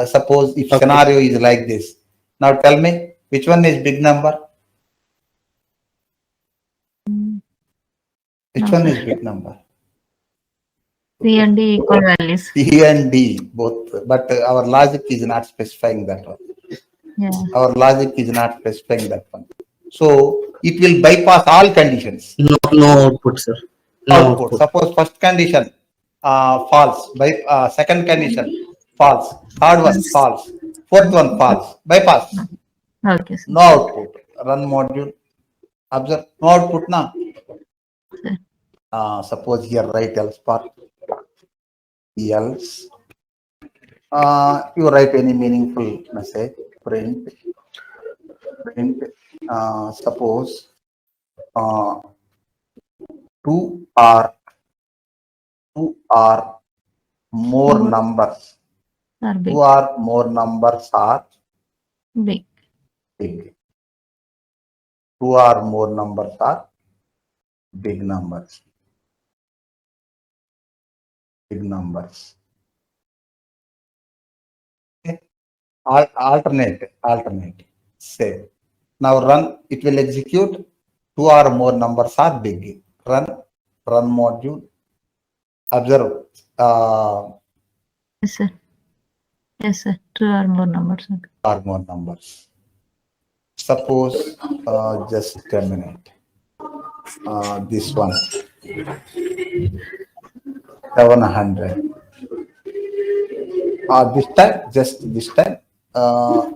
Suppose if scenario is like this. Now tell me which one is big number? Which one is big number? C and D equal values. C and D both, but our logic is not specifying that one. Yeah. Our logic is not specifying that one. So it will bypass all conditions. No output, sir. No output. Suppose first condition false, by second condition false, third one false, fourth one false. Bypass. Okay, sir. No output. Run module. Observe. No output now. Suppose here write else part. Else. You write any meaningful message. Print. Suppose two or more numbers. Are big. Two or more numbers are Big. big. Two or more numbers are big numbers. Big numbers. Okay. Alternate. Say. Now run. It will execute. Two or more numbers are big. Run module. Observe. Yes, sir. Yes, sir. Two or more numbers. Or more numbers. suppose just a minute. This one 700. This time, just this time,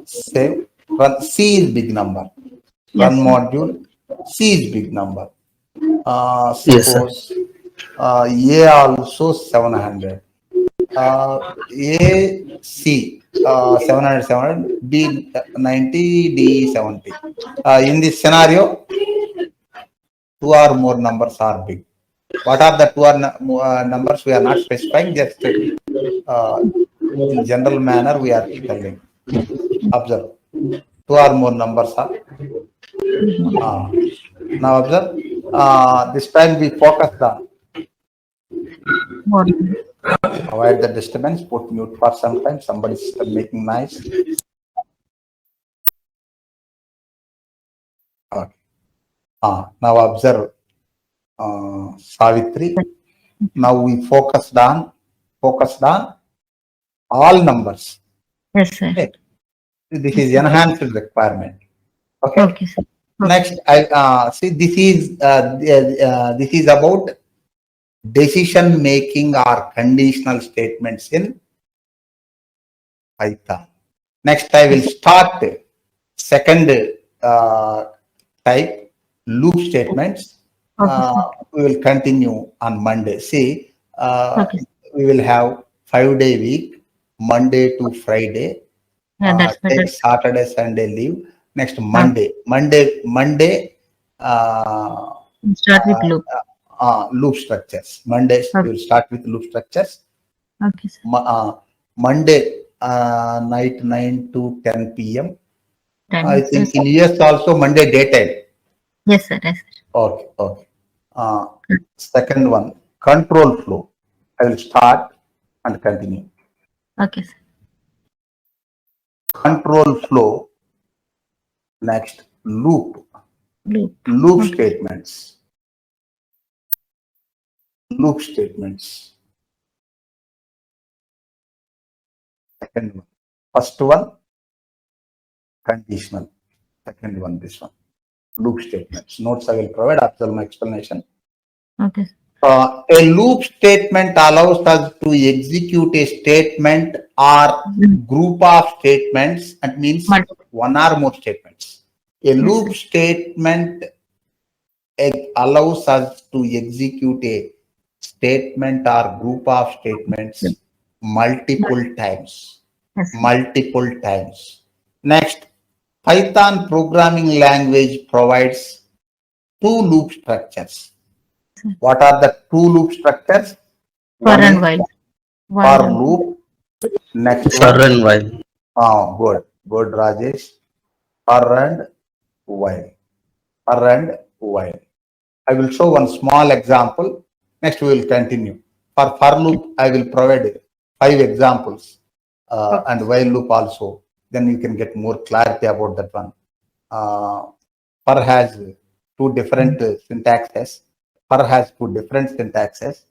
save. Run C is big number. Run Yes, sir. module. C is big number. Yes, sir. Suppose A also 700. A C 700 700, B 90, D 70. In this scenario, two or more numbers are big. What are the two or numbers we are not specifying? Just in general manner we are telling. Observe. Two or more numbers are. Now observe. This time we focus on. More. Avoid the disturbance. Put mute for some time. Somebody's making noise. Okay. Now observe. Savitri. Now we focused on all numbers. Yes, sir. Okay. This is enhanced requirement. Okay. Okay, sir. Okay. Next, I see this is about decision making or conditional statements in Python. Next, I will start second type loop statements. Okay, We will continue on Monday. See, Okay. we will have 5-day week, Monday to Friday. Yeah, that's better. Take Saturday, Sunday leave. Next Monday. Monday. Start with loop. Loop structures. Mondays Okay. we will start with loop structures. Okay, sir. Monday night 9 to 10 p.m. I Then, think yes, in US also Monday daytime. yes, sir. Yes, sir. Okay, okay. Second one, control flow. I will start and continue. Okay, sir. Control flow. Next, loop. Loop. Loop Okay. statements. Loop statements. Second one. First one, conditional. Second one, this one. Loop statements. Notes I will provide after my explanation. Okay. A loop statement allows us to execute a statement or group of statements. That means one or more statements. A loop statement allows us to execute a statement or group of statements multiple times. Yes, sir. Multiple times. Next, Python programming language provides two loop structures. What are the two loop structures? For One and is while. for loop. Next For one. and while. Good, Rajesh. For and while. For and while. I will show one small example. Next, we will continue. For loop, I will provide 5 examples and while loop also. Then you can get more clarity about that one. For has two different syntaxes. For has two different syntaxes.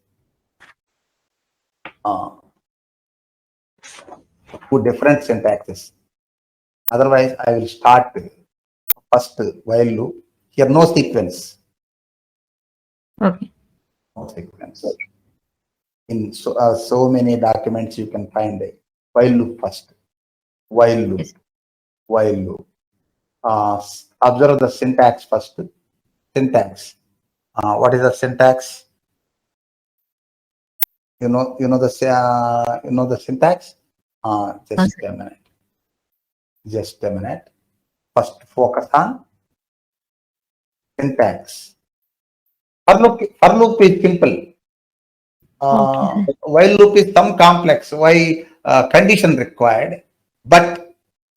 Two different syntaxes. Otherwise, I will start first while loop. Here, no sequence. Okay. No sequence. In so many documents, you can find a while loop first. While loop. Yes. While loop. Observe the syntax first. Syntax. What is the syntax? You know the syntax. Just a minute. Just a minute. First, focus on syntax. For loop is simple. While loop is some complex. Why condition required, but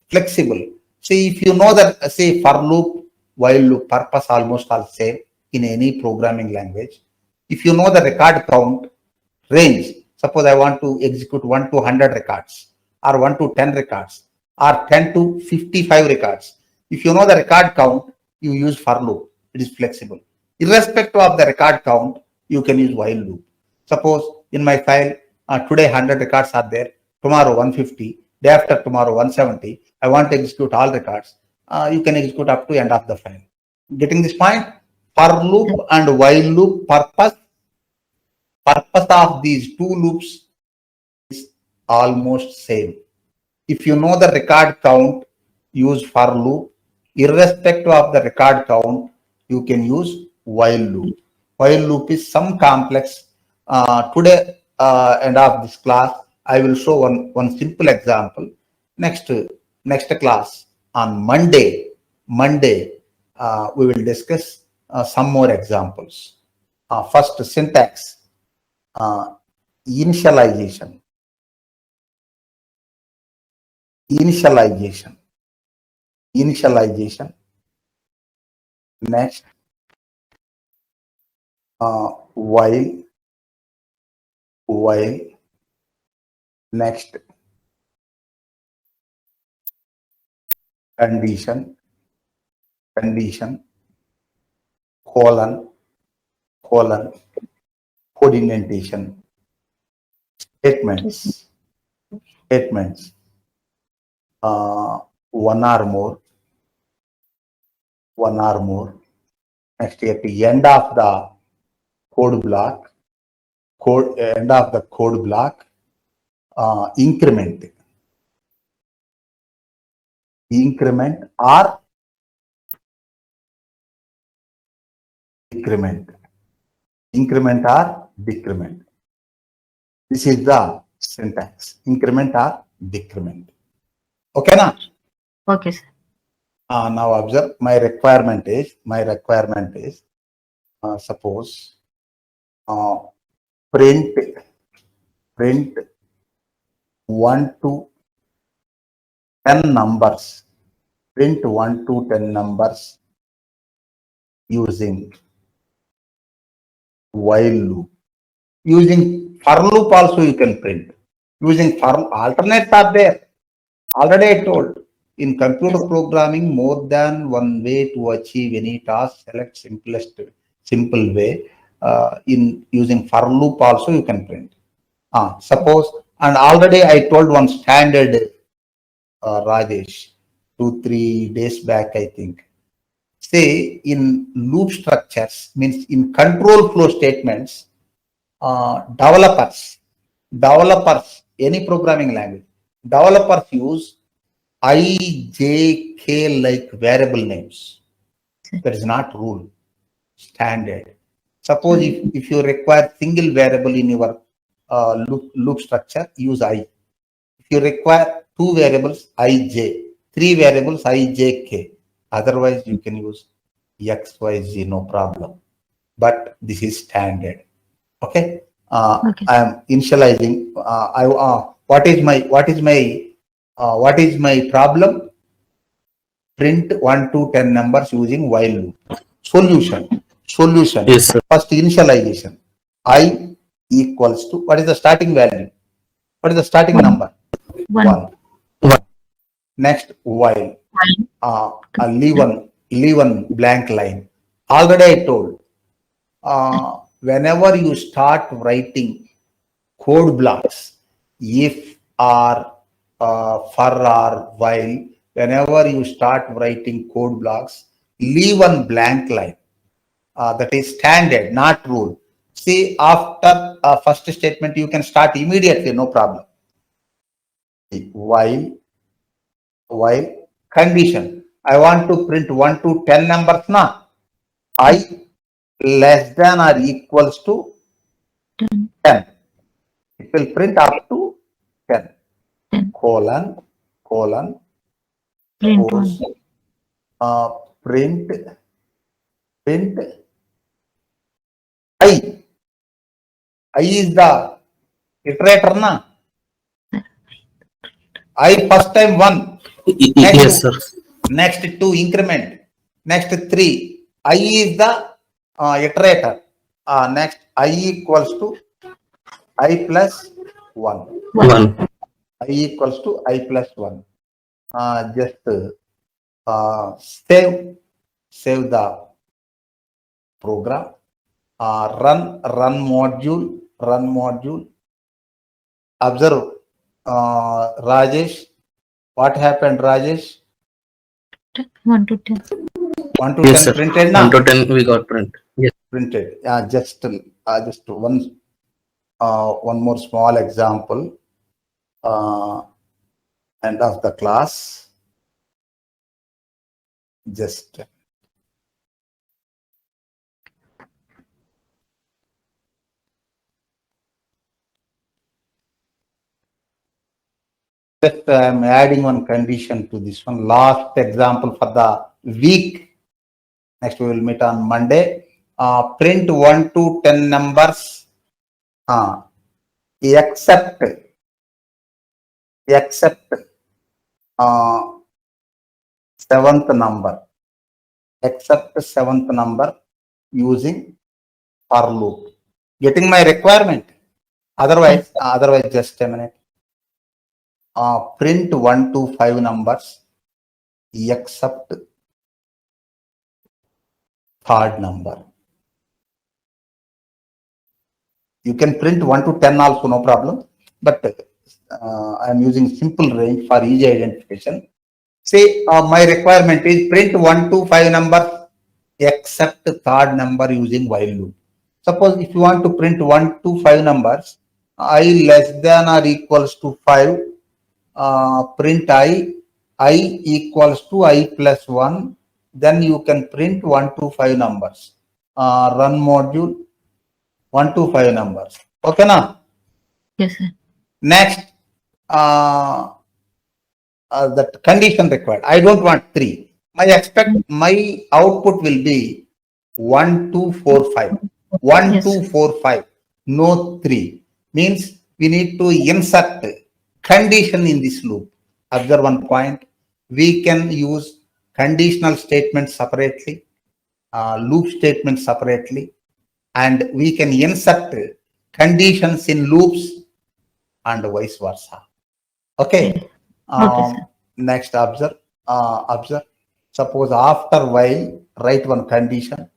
flexible. See, if you know that, say, for loop, while loop, purpose almost all same in any programming language. If you know the record count range, suppose I want to execute 1 to 100 records, or 1 to 10 records, or 10 to 55 records. If you know the record count, you use for loop. It is flexible. Irrespective of the record count, you can use while loop. Suppose in my file, today 100 records are there, tomorrow 150, day after tomorrow 170. I want to execute all records. you can execute up to end of the file. Getting this point? For loop and while loop purpose of these two loops is almost same. If you know the record count, use for loop. Irrespective of the record count, you can use while loop. While loop is some complex. Today, end of this class, I will show one simple example. Next class on Monday, we will discuss some more examples. First, syntax, initialization. Next, while, next, condition, colon, code indentation, statements, one or more. Next, at the end of the code block, increment or decrement. This is the syntax, increment or decrement. Okay, na? Okay, sir. Now observe, my requirement is suppose print 1 to 10 numbers. Print 1 to 10 numbers using while loop. Using for loop also you can print. Using for alternates are there. Already I told, in computer programming, more than one way to achieve any task. Select simple way. In using for loop also you can print. Suppose, and already I told one standard, Rajesh, 2-3 days back, I think. Say in loop structures, means in control flow statements, developers, any programming language, developers use I, J, K like variable names. That is not rule, standard. Suppose if you require single variable in your loop structure, use I. If you require two variables, I, J, three variables, I, J, K. Otherwise, you can use X, Y, Z, no problem. But this is standard. Okay. Okay. I am initializing. What is my problem? Print 1 to 10 numbers using while loop. Solution. Yes, sir. First, initialization. I equals to, what is the starting value? What is the starting number? 1. Next, while. Leave one blank line. Already I told, whenever you start writing code blocks, if or for or while, whenever you start writing code blocks, leave one blank line. That is standard, not rule. See, after first statement, you can start immediately, no problem. While condition, I want to print 1 to 10 numbers now. I less than or equals to 10. It will print up to 10. Colon, Print print I. I is the iterator na. I first time 1. Yes, sir. Next 2 increment. Next 3. I is the iterator. Next I equals to I plus 1. 1. I equals to I plus 1. Just save the program. Run module. Observe, Rajesh. What happened, Rajesh? 1 to 10. 1 to Yes, 10 sir. printed 1 now. to 10 we got print. Yes. Printed. Just one more small example. End of the class. Just I'm adding one condition to this one. Last example for the week. Next we will meet on Monday. Print 1 to 10 numbers. Except seventh number. Except seventh number using for loop. Getting my requirement. Otherwise, just a minute. Print 1 to 5 numbers except third number. You can print 1 to 10 also, no problem. But I am using simple range for easy identification. Say my requirement is print 1 to 5 numbers except third number using while loop. Suppose if you want to print 1 to 5 numbers, I less than or equals to 5, print I equals to I plus 1, then you can print 1 to 5 numbers. Run module 1 to 5 numbers. Okay, now? Yes, sir. Next, that condition required. I don't want 3. My output will be 1, 2, 4, 5. 1, Yes. 2, 4, 5. No 3. Means we need to insert condition in this loop. Observe one point. We can use conditional statements separately, loop statements separately, and we can insert conditions in loops and vice versa. Okay. Next, observe. Suppose after while, write one condition.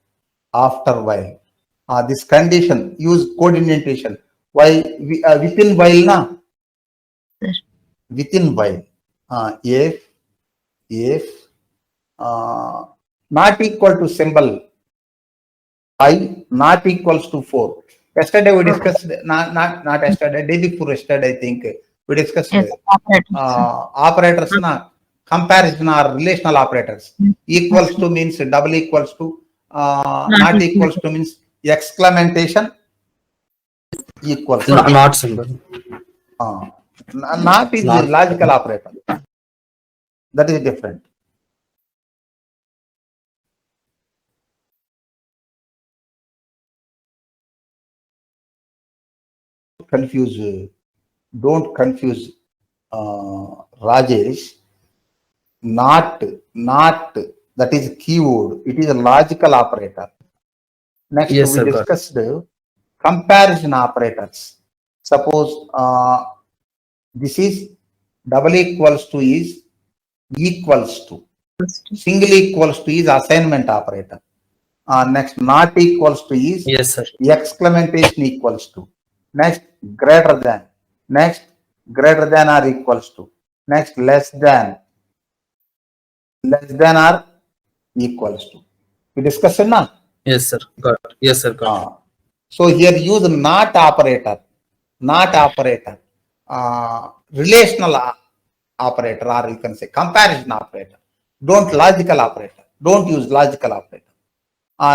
After while, this condition use code indentation. While within while na. Yes. Within while, if not equal to symbol I not equals to 4. Yesterday we discussed, not yesterday, day before yesterday, I think we discussed Yes, operators na comparison or relational operators. Equals to means double equals to, not equals to means exclamation equals. Not symbol. Not is the logical operator. That is different. Don't confuse Rajesh. Not that is keyword. It is a logical operator. Next, Yes, we sir, discussed comparison operators. Suppose this is double equals to is equals to. Single equals to is assignment operator. Next, not equals to is yes, sir. exclamation equals to. Next, greater than. Next, greater than or equals to. Next, less than or equals to. We discussed it now? Yes, sir. Got it. Yes, sir. Got it. So here use not operator. Relational operator, or you can say comparison operator. Don't logical operator. Don't use logical operator.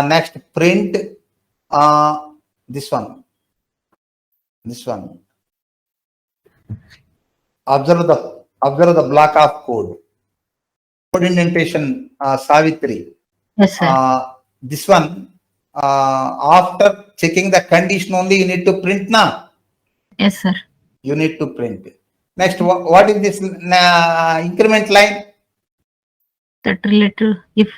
Next, print this one. Observe the block of code. Code indentation, Savitri. Yes, sir. This one, after checking the condition only, you need to print now. Yes, sir. You need to print. Next, what is this increment line? That related if.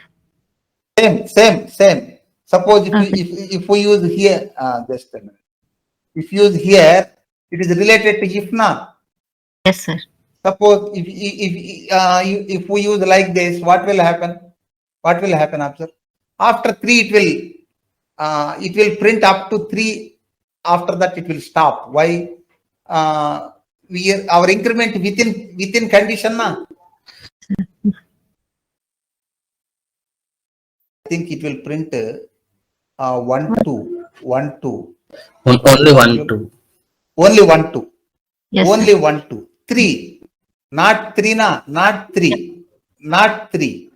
Same. Suppose if we use here, just a minute. If you use here, it is related to if now. Yes, sir. Suppose if we use like this, what will happen? Observe. After 3, it will print up to 3. After that, it will stop. Why? Our increment within condition na. think it will print 1, 2, 1, 2. Only 1, 2. Only 1, 2. Yes, Only sir. 1, 2. 3. Not 3, not 3. Not 3.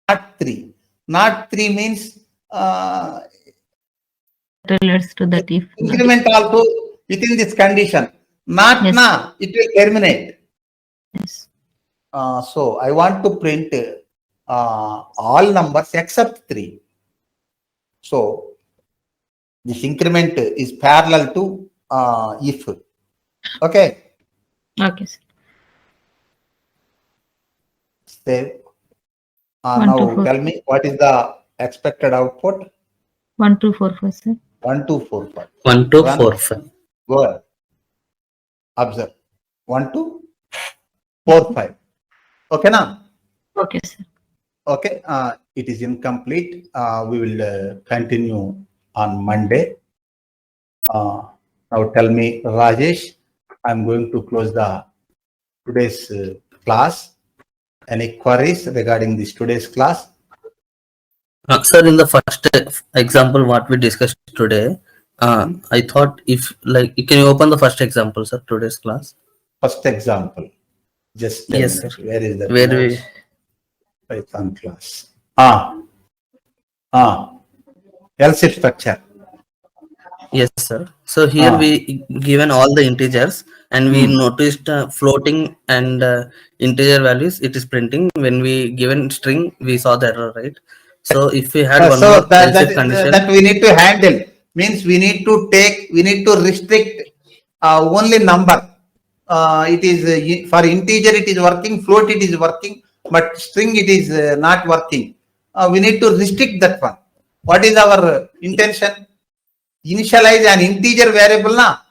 Not 3. Not 3 means Relates to that if. increment also within this condition. Not Yes. na, it will terminate. Yes. So I want to print all numbers except 3. So this increment is parallel to if. Okay. Okay, sir. Save. 1, Now 2, 4. tell me what is the expected output? 1, 2, 4, 5, sir. 1, 2, 4, 5. 1, 2, Run. 4, 5. Go ahead. Observe. 1, 2, 4, 5. Okay, now. Okay, sir. Okay. It is incomplete. We will continue on Monday. Now tell me, Rajesh, I'm going to close the today's class. Any queries regarding this today's class? Sir, in the first example what we discussed today, I thought if like can you open the first example, sir, today's class? First example. Just a Yes, minute. sir. Where is that? Where notes? we Python class. Else if structure. yes, sir. So here we given all the integers and we noticed floating and integer values. It is printing. When we given string, we saw the error, right? So if we had one So more that, else if condition, that we need to handle means we need to restrict only number. It is for integer it is working, float it is working, but string it is not working. We need to restrict that one. What is our intention? Initialize an integer variable now.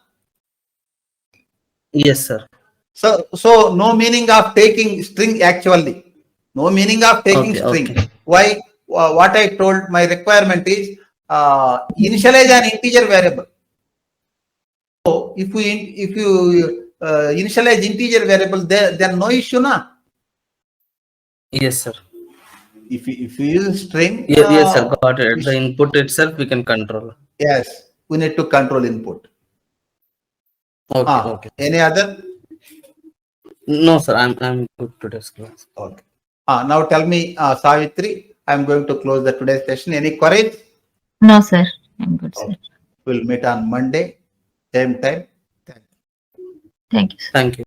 yes, sir. So no meaning of taking string actually. No meaning of taking string. Okay. Why? What I told my requirement is initialize an integer variable. So if you initialize integer variable, then no issue na. Yes, sir. If you use string, Yes, sir. Got it. The input itself we can control. yes, we need to control input. Okay. Any other? No, sir. I'm good today's class. Okay. Now tell me, Savitri, I'm going to close the today's session. Any queries? No, sir. I'm good, sir. Okay. We'll meet on Monday, same time. Thank you, sir. Thank you.